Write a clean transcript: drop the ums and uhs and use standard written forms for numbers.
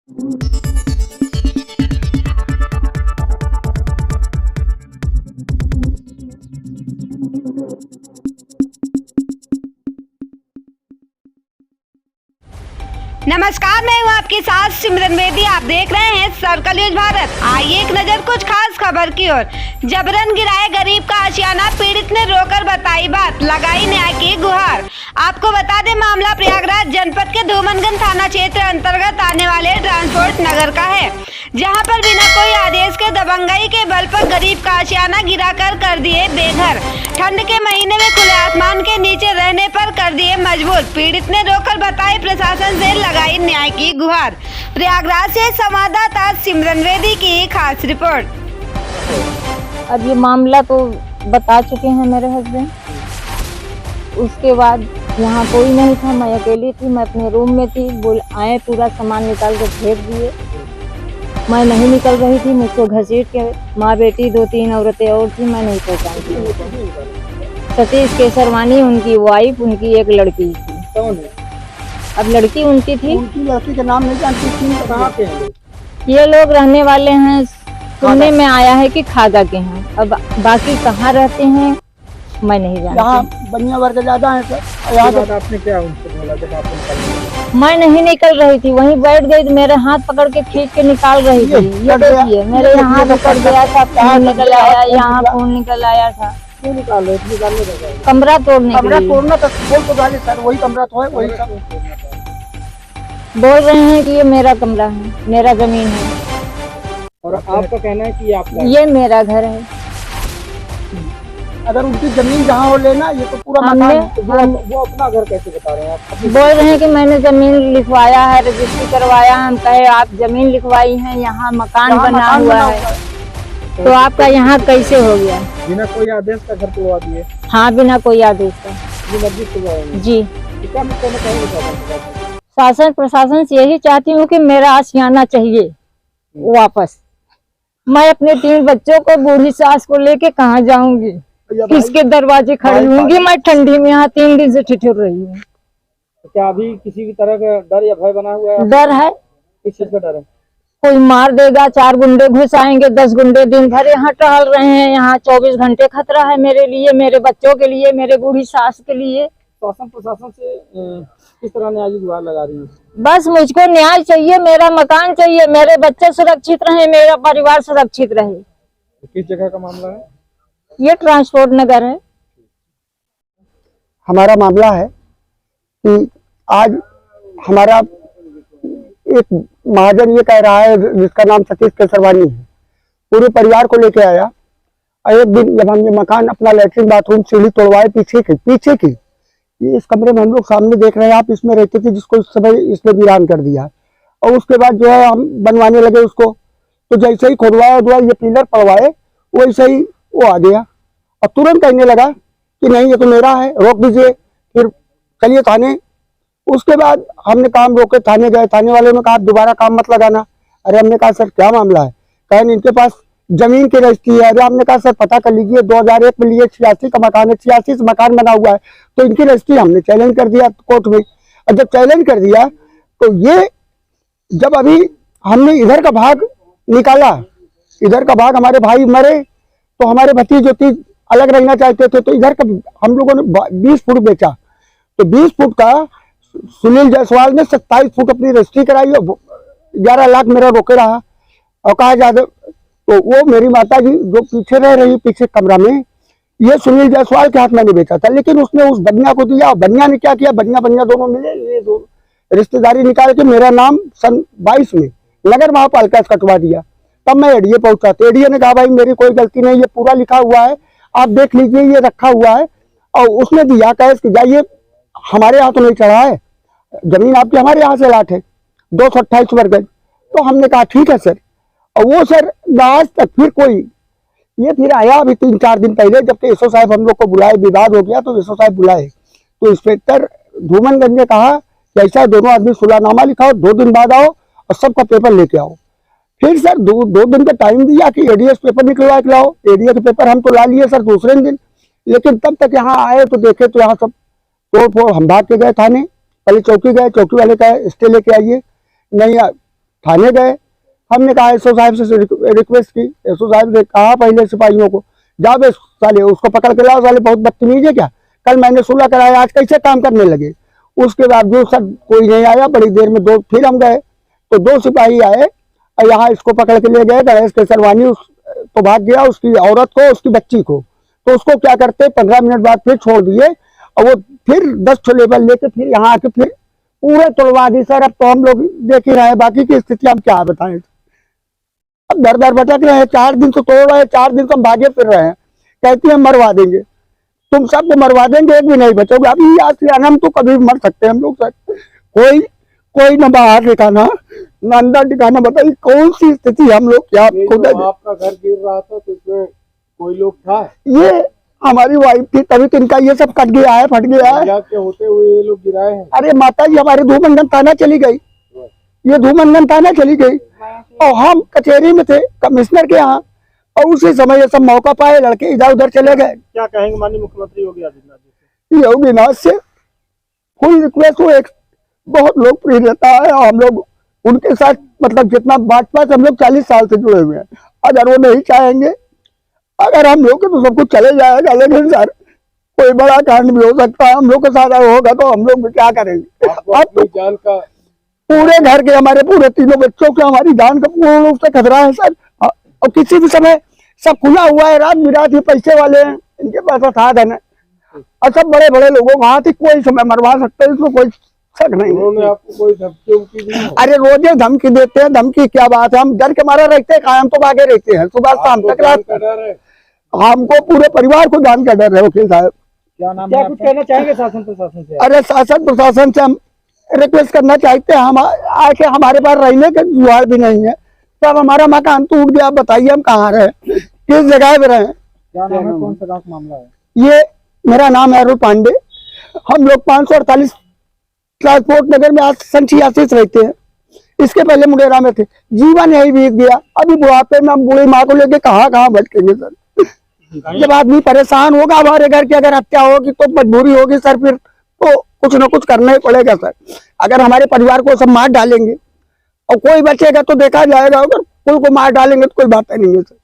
नमस्कार, मैं हूँ आपके साथ सिमरन बेदी। आप देख रहे हैं सर्कल न्यूज भारत। आइए एक नजर कुछ खास खबर की ओर। जबरन गिराए गरीब का आशियाना, पीड़ित ने रोकर बताई बात, लगाई न्याय की गुहार। आपको बता दें, मामला प्रयागराज जनपद के धूमनगंज थाना क्षेत्र अंतर्गत आने वाले ट्रांसपोर्ट नगर का है, जहां पर बिना कोई आदेश के दबंगई के बल पर गरीब का आशियाना गिराकर कर दिए बेघर। ठंड के महीने में खुले आसमान के नीचे रहने पर कर दिए मजबूर। पीड़ित ने रोकर बताई, प्रशासन से लगाई न्याय की गुहार। प्रयागराज से संवाददाता सिमरन बेदी की खास रिपोर्ट। अब ये मामला तो बता चुके हैं मेरे हस्बैंड। उसके बाद यहाँ कोई नहीं था, मैं अकेली थी, मैं अपने रूम में थी। बोल आए, पूरा सामान निकाल के फेंक दिए। मैं नहीं निकल रही थी, मुझको घसीट के माँ बेटी 2-3 औरतें और थी, मैं नहीं पहचानती। सतीश केसरवानी उनकी वाइफ, उनकी एक लड़की थी। कौन है? अब लड़की उनकी थी। उनकी लड़की का नाम नहीं जानती थी। कहाँ के हैं? ये लोग रहने वाले हैं, सुनने में आया है कि खागा के हैं। अब बाकी कहाँ रहते हैं मैं नहीं जानती। यहाँ बनिया वर्ग ज्यादा है सर। यहाँ आपने क्या उनसे बोला जब आप मैं नहीं निकल रही थी, वहीं बैठ गई तो मेरे हाथ पकड़ के खींच के निकाल रही थी। ये देखिए, मेरे यहाँ निकल गया था, खून निकल आया, यहाँ खून निकल आया था। क्यों निकाल रहे? निकालने लगा कमरा तोड़ने के कमरा लिए। तोड़ना तो बोल तो डाले सर, वही कमरा तो है, वही सब बोल रहे हैं कि ये मेरा कमरा है, मेरा जमीन है और आपका कहना है कि आपका ये मेरा घर है। अगर उनकी जमीन जहाँ हो लेना, ये तो पूरा मकान है। तो वो अपना घर कैसे बता रहे हैं आप? बोल रहे हैं कि मैंने जमीन लिखवाया है, रजिस्ट्री करवाया है। हम कहे आप जमीन लिखवाई है, यहाँ मकान बना हुआ है, तो आपका यहाँ कैसे हो गया? बिना कोई आदेश का घर तोड़वा दिए। हाँ, बिना कोई आदेश का। जी, शासन प्रशासन से यही चाहती हूँ कि मेरा आशियाना चाहिए वापस। मैं अपने 3 बच्चों को, बूढ़ी सास को लेके कहाँ जाऊंगी? किसके दरवाजे खड़ी होंगी? मैं ठंडी में यहाँ 3 दिन से ठिठुर रही हूँ। क्या अभी किसी भी तरह का डर या भय बना हुआ है? डर है, किस चीज का डर है? कोई मार देगा, 4 गुंडे घुस आएंगे, 10 गुंडे दिन भर यहाँ टहल रहे हैं। यहाँ 24 घंटे खतरा है मेरे लिए, मेरे बच्चों के लिए, मेरे बूढ़ी सास के लिए। शासन प्रशासन से किस तरह न्याय की गुहार लगा रही है? बस मुझको न्याय चाहिए, मेरा मकान चाहिए, मेरे बच्चे सुरक्षित रहे, मेरा परिवार सुरक्षित रहे। किस जगह का मामला है? ये ट्रांसपोर्ट नगर है। हमारा मामला है कि आज हमारा एक महाजन ये कह रहा है, जिसका नाम सतीश केसरवानी है, पूरे परिवार को लेके आया। और एक दिन जब हम ये मकान अपना लैट्रिन बाथरूम सीढ़ी तोड़वाए पीछे की ये इस कमरे में हम लोग सामने देख रहे हैं, आप इसमें रहते थे, जिसको इस समय इसने वीरान कर दिया। और उसके बाद जो है हम बनवाने लगे उसको, तो जैसे ही खुदवाया ये पिलर पड़वाए, वैसे ही वो आ गया और तुरंत कहने लगा कि नहीं ये तो मेरा है, रोक दीजिए, फिर चलिए थाने। उसके बाद हमने काम रोके, थाने गए। थाने वाले ने कहा दोबारा काम मत लगाना। अरे हमने कहा सर क्या मामला है? कहें इनके पास जमीन की रजिस्ट्री है। अरे हमने कहा सर पता कर लीजिए, 2001 में लिए 86 का मकान है, 86 से मकान बना हुआ है, तो इनकी रजिस्ट्री हमने चैलेंज कर दिया कोर्ट में। और जब चैलेंज कर दिया तो ये जब अभी हमने इधर का भाग निकाला, इधर का भाग हमारे भाई मरे तो हमारे भतीजे अलग रहना चाहते थे, तो इधर का हम लोगों ने 20 फुट बेचा। तो 20 फुट का सुनील जायसवाल ने 27 फुट अपनी रजिस्ट्री कराई और 11 लाख मेरा रोके रहा। और कहा जाए तो वो मेरी माता जी जो पीछे रह रही, पीछे कमरा में, ये सुनील जायसवाल के हाथ में नहीं बेचा था, लेकिन उसने उस बनिया को दिया। और बनिया ने क्या किया, बनिया दोनों मिले, ये दो रिश्तेदारी निकाल के मेरा नाम सन 22 में नगर महापाल का कटवा दिया। तब मैं एडीए पहुंचा, तो एडीए ने कहा भाई मेरी कोई गलती नहीं, ये पूरा लिखा हुआ है, आप देख लीजिए, ये रखा हुआ है। और उसने दिया कैश कि जाइए, हमारे यहाँ तो नहीं चढ़ा है, जमीन आपकी हमारे यहाँ से लाट है, 228 वर्ग। तो हमने कहा ठीक है सर। और वो सर आज तक फिर कोई ये फिर आया अभी 3-4 दिन पहले, जबकि एसओ साहब हम लोग को बुलाए, विवाद हो गया तो एसओ साहब बुलाए, तो इंस्पेक्टर धूमनगंज ने कहा कि ऐसा दोनों आदमी सुलहनामा लिखाओ, 2 दिन बाद आओ और सबका पेपर लेके आओ। फिर सर 2 दिन का टाइम दिया कि एडीएस पेपर निकलवा के लाओ। एडीए के पेपर हम तो ला लिए सर दूसरे दिन, लेकिन तब तक यहाँ आए तो देखे तो यहाँ सब तोड़ फोड़। हम भाग के गए थाने, पहले चौकी गए, चौकी वाले कहे स्टे लेके आइए, नहीं थाने गए, हमने कहा एसओ साहब से रिक्वेस्ट की, एसओ साहब ने कहा पहले सिपाहियों को, जाओ बे साले उसको पकड़ के लाओ, साले बहुत बदतमीज है क्या, कल मैंने सुलह कराया, आज कैसे काम करने लगे। उसके बाद जो सर कोई नहीं आया, बड़ी देर में फिर हम गए तो 2 सिपाही आए और यहाँ इसको पकड़ के ले गए गणेश केसरवानी, तो भाग गया, उसकी औरत को उसकी बच्ची को, तो उसको क्या करते 15 मिनट बाद फिर छोड़ दिए और वो फिर 10 ठो लेबर लेके फिर यहाँ आके फिर पूरे तोड़वा दी सर। अब तो हम लोग देख ही रहे हैं, बाकी की स्थिति हम क्या बताएं। अब दर दर भटक रहे हैं, 4 दिन से तोड़ रहे हैं, 4 दिन से हम भागे फिर रहे हैं, कहती है मरवा देंगे, तुम सबको मरवा देंगे, एक भी नहीं बचोगे। अभी आसियाना तो कभी भी मर सकते हैं हम लोग सर। कोई न बाहर ठिकाना न अंदर ठिकाना, बताइए कौन सी स्थिति हम लोग क्या खुद। आपका घर गिर रहा था तो इसमें कोई लोग था? ये हमारी वाइफ थी, तभी तो इनका ये सब कट गया है, फट गया है। के होते हुए ये लोग गिराए हैं? अरे माता जी हमारे धूमंगन थाना चली गई, ये धूमंगन थाना चली गई और हम कचहरी में थे कमिश्नर के यहाँ, और उसी समय ये सब मौका पाए, लड़के इधर उधर चले गए। क्या कहेंगे माननीय मुख्यमंत्री योगी आदित्यनाथ जी से? योगी नाथ से फुल रिक्वेस्ट, वो एक बहुत लोकप्रिय नेता है और हम लोग उनके साथ मतलब जितना भाजपा से हम लोग 40 साल से जुड़े हुए हैं। अगर वो नहीं चाहेंगे, अगर हम लोग तो सब कुछ चले जाएगा, लेकिन सर कोई बड़ा कांड भी हो सकता है हम लोग के साथ, होगा तो हम लोग भी क्या करेंगे। अब तो जान का पूरे घर के हमारे पूरे 3 बच्चों के हमारी जान का पूर्ण रूप से खतरा है सर। और किसी भी समय सब खुला हुआ है, रात बिरात, ये पैसे वाले हैं, इनके पास साधन है और सब बड़े बड़े लोगों को हाथ ही कोई समय मरवा सकते हैं, इसमें कोई शक नहीं। उन्होंने आपको कोई धमकी दी? अरे रोजे धमकी देते हैं, धमकी क्या बात है, हम डर के मारे रहते हैं, हम तो भागे रहते हैं सुबह शाम तक रात। हमको पूरे परिवार को जान का डर है वकील साहब। क्या कुछ कहना चाहेंगे शासन प्रशासन से? अरे शासन प्रशासन से हम रिक्वेस्ट करना चाहते हैं, हम आके हमारे पास रहने का जुगाड़ भी नहीं है, तब हमारा मकान टूट गया, बताइए हम कहाँ रहे, किस जगह पे रहे। क्या नाम है, कौन सा गाँव का मामला है? ये मेरा नाम है अरुण पांडे, हम लोग 548 ट्रांसपोर्ट नगर में आज सन 86 रहते हैं, इसके पहले मुंडेरा में थे। जीवन यही बीत गया, अभी बुढ़ापे में हम बूढ़ी माँ को लेके कहाँ भटकेंगे सर। जब आदमी परेशान होगा, हमारे घर की अगर हत्या होगी तो मजबूरी होगी सर, फिर तो कुछ न कुछ करना ही पड़ेगा सर। अगर हमारे परिवार को सब मार डालेंगे और कोई बचेगा तो देखा जाएगा, अगर कुल को मार डालेंगे तो कोई बात नहीं है सर।